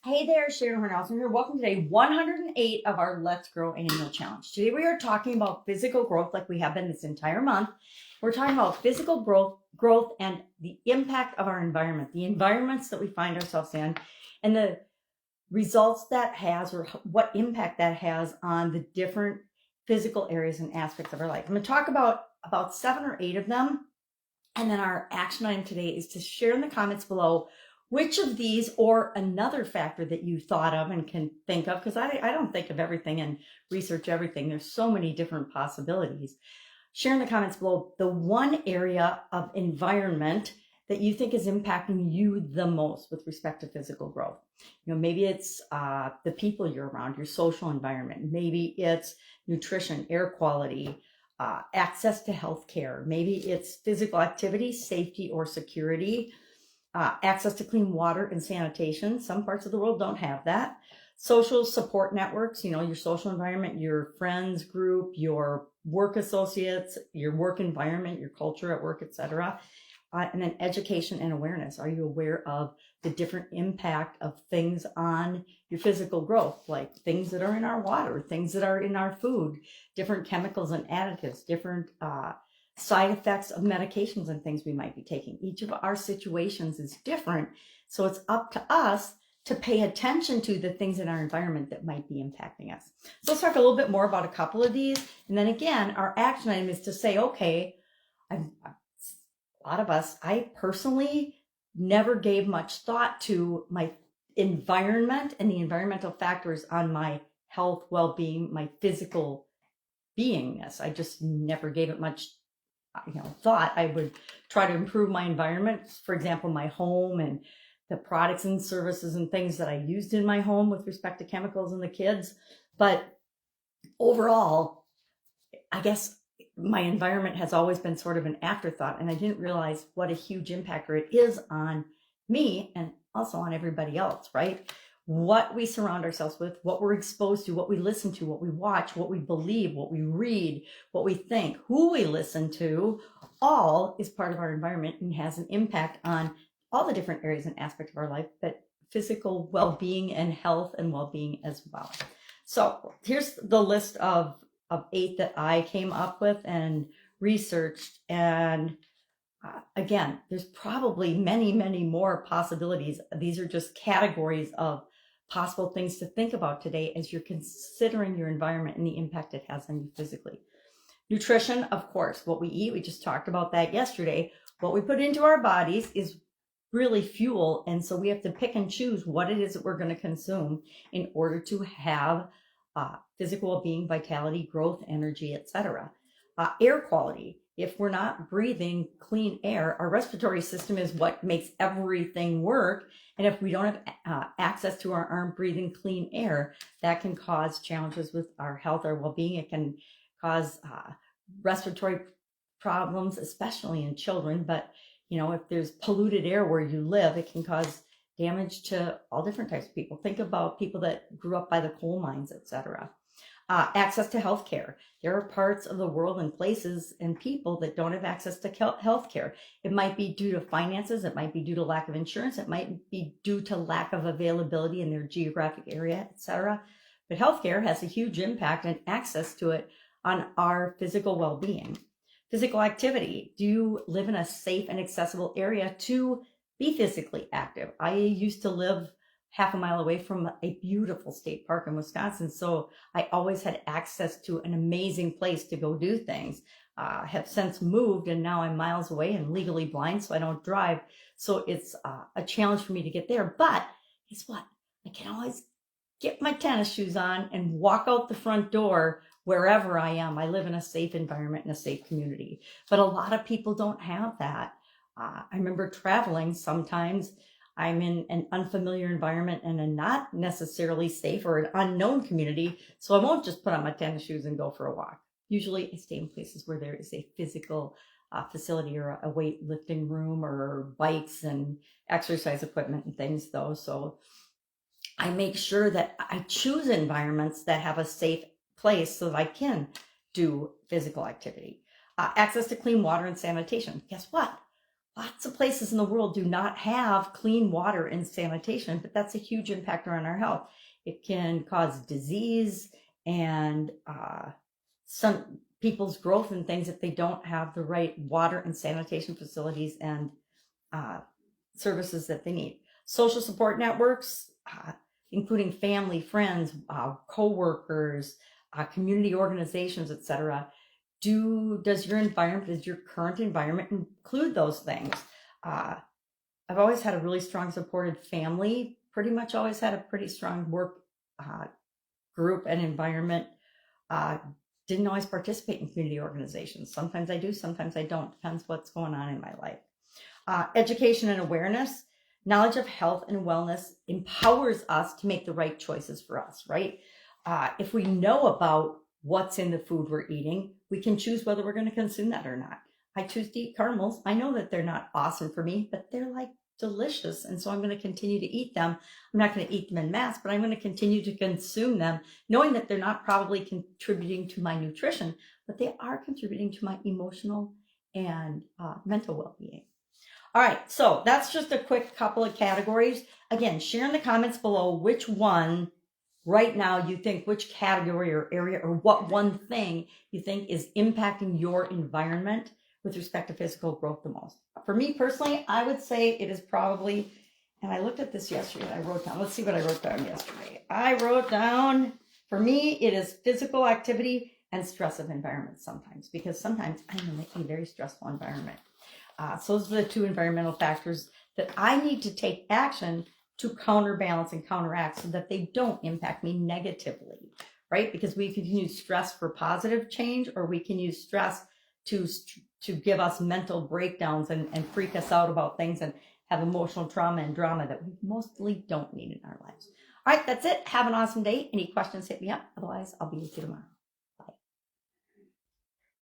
Hey there, Sharon Horne-Ellstrom here. Welcome to day 108 of our Let's Grow Annual Challenge. Today we are talking about physical growth like we have been this entire month. We're talking about physical growth and the impact of our environment, the environments that we find ourselves in, and the results that has or what impact that has on the different physical areas and aspects of our life. I'm going to talk about 7 or 8 of them. And then our action item today is to share in the comments below which of these or another factor that you thought of and can think of, because I don't think of everything and research everything. There's so many different possibilities. Share in the comments below the one area of environment that you think is impacting you the most with respect to physical growth. Maybe it's the people you're around, your social environment. Maybe it's nutrition, air quality, access to health care. Maybe it's physical activity, safety, or security. Access to clean water and sanitation. Some parts of the world don't have that. Social support networks, your social environment, your friends group, your work associates, your work environment, your culture at work, etc. And then education and awareness. Are you aware of the different impact of things on your physical growth, like things that are in our water, things that are in our food, different chemicals and additives, different side effects of medications and things we might be taking. Each of our situations is different. So it's up to us to pay attention to the things in our environment that might be impacting us. So let's talk a little bit more about a couple of these. And then again, our action item is to say, okay, a lot of us, I personally never gave much thought to my environment and the environmental factors on my health, well-being, my physical beingness. I just never gave it much thought. I would try to improve my environment, for example, my home and the products and services and things that I used in my home with respect to chemicals and the kids. But overall, I guess my environment has always been sort of an afterthought, and I didn't realize what a huge impactor it is on me and also on everybody else, right? What we surround ourselves with, what we're exposed to, what we listen to, what we watch, what we believe, what we read, what we think, who we listen to, all is part of our environment and has an impact on all the different areas and aspects of our life, but physical well-being and health and well-being as well. So here's the list of 8 that I came up with and researched. And again, there's probably many, many more possibilities. These are just categories of possible things to think about today as you're considering your environment and the impact it has on you physically. Nutrition, of course, what we eat, we just talked about that yesterday. What we put into our bodies is really fuel, and so we have to pick and choose what it is that we're going to consume in order to have physical well-being, vitality, growth, energy, etc. Air quality. If we're not breathing clean air, our respiratory system is what makes everything work. And if we don't have access to our aren't breathing clean air, that can cause challenges with our health, our well-being. It can cause respiratory problems, especially in children. But, if there's polluted air where you live, it can cause damage to all different types of people. Think about people that grew up by the coal mines, etc. Access to health care. There are parts of the world and places and people that don't have access to health care. It might be due to finances. It might be due to lack of insurance. It might be due to lack of availability in their geographic area, etc. But healthcare has a huge impact and access to it on our physical well-being. Physical activity. Do you live in a safe and accessible area to be physically active? I used to live half a mile away from a beautiful state park in Wisconsin. So I always had access to an amazing place to go do things. Have since moved and now I'm miles away and legally blind, so I don't drive. So it's a challenge for me to get there. But guess what? I can always get my tennis shoes on and walk out the front door wherever I am. I live in a safe environment, in a safe community. But a lot of people don't have that. I remember traveling sometimes. I'm in an unfamiliar environment and a not necessarily safe or an unknown community. So I won't just put on my tennis shoes and go for a walk. Usually I stay in places where there is a physical facility or a weightlifting room or bikes and exercise equipment and things though. So I make sure that I choose environments that have a safe place so that I can do physical activity. Access to clean water and sanitation. Guess what? lots of places in the world do not have clean water and sanitation, but that's a huge impact on our health. It can cause disease and some people's growth and things if they don't have the right water and sanitation facilities and services that they need. Social support networks, including family, friends, co-workers, community organizations, etc. Does your current environment include those things? I've always had a really strong supported family, pretty much always had a pretty strong work group and environment. Didn't always participate in community organizations. Sometimes I do, sometimes I don't. Depends what's going on in my life. Education and awareness, knowledge of health and wellness empowers us to make the right choices for us, right? If we know about what's in the food we're eating, we can choose whether we're going to consume that or not. I choose to eat caramels. I know that they're not awesome for me, but they're like delicious. And so I'm going to continue to eat them. I'm not going to eat them in mass, but I'm going to continue to consume them, knowing that they're not probably contributing to my nutrition, but they are contributing to my emotional and mental well-being. All right, so that's just a quick couple of categories. Again, share in the comments below which one right now you think, which category or area or what one thing you think is impacting your environment with respect to physical growth the most. For me personally, I would say it is probably, and I looked at this yesterday, I wrote down, let's see what I wrote down yesterday. I wrote down, for me, it is physical activity and stressive environments sometimes, because sometimes I'm in a very stressful environment. So those are the two environmental factors that I need to take action to counterbalance and counteract so that they don't impact me negatively, right? Because we can use stress for positive change, or we can use stress to give us mental breakdowns and freak us out about things and have emotional trauma and drama that we mostly don't need in our lives. All right, that's it. Have an awesome day. Any questions, hit me up. Otherwise, I'll be with you tomorrow.